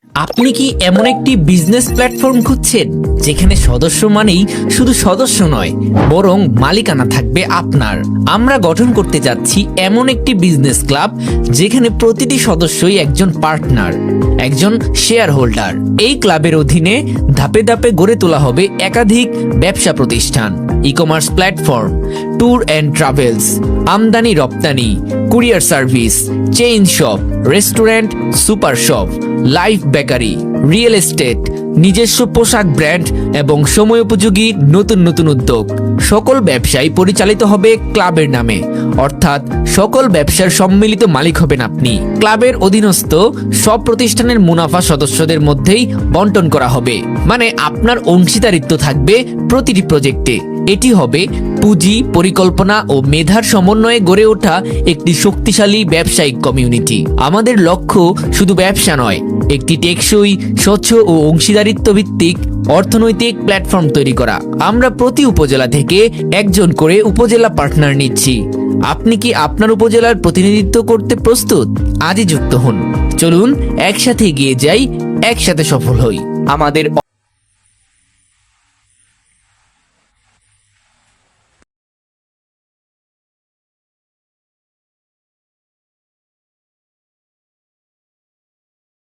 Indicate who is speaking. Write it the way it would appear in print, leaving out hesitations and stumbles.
Speaker 1: আপনি কি এমন একটি বিজনেস প্ল্যাটফর্ম খুঁজছেন যেখানে সদস্য মানেই শুধু সদস্য নয়, বরং মালিকানা থাকবে আপনার? আমরা গঠন করতে যাচ্ছি এমন একটি বিজনেস ক্লাব যেখানে প্রতিটি সদস্যই একজন পার্টনার, একজন শেয়ার হোল্ডার। এই ক্লাবের অধীনে ধাপে ধাপে গড়ে তোলা হবে একাধিক ব্যবসা প্রতিষ্ঠান, e commerce platform, tour and travels, আমদানি রপ্তানি, courier service, chain shop, restaurant, super shop, life bakery, real estate, নিজস্ব পোশাক ব্র্যান্ড এবং সময়োপযোগী নতুন নতুন উদ্যোগ। সকল ব্যবসায় পরিচালিত হবে ক্লাবের নামে, অর্থাৎ সকল ব্যবসার সম্মিলিত মালিক হবেন আপনি। ক্লাবের অধীনস্থ সব প্রতিষ্ঠানের মুনাফা সদস্যদের মধ্যেই বন্টন করা হবে, মানে আপনার অংশীদারিত্ব থাকবে প্রতিটি প্রজেক্টে। এটি হবে পুঁজি, পরিকল্পনা ও মেধার সমন্বয়ে গড়ে ওঠা একটি শক্তিশালী ব্যবসায়িক কমিউনিটি। আমাদের লক্ষ্য শুধু ব্যবসা নয়, একটি টেকসই, স্বচ্ছ ও অংশীদারিত্ব ভিত্তিক অর্থনৈতিক প্ল্যাটফর্ম তৈরি করা। আমরা প্রতি উপজেলা থেকে একজন করে উপজেলা পার্টনার নিচ্ছি। আপনি কি আপনার উপজেলার প্রতিনিধিত্ব করতে প্রস্তুত? আজই যুক্ত হন। চলুন একসাথে এগিয়ে যাই, একসাথে সফল হই। আমাদের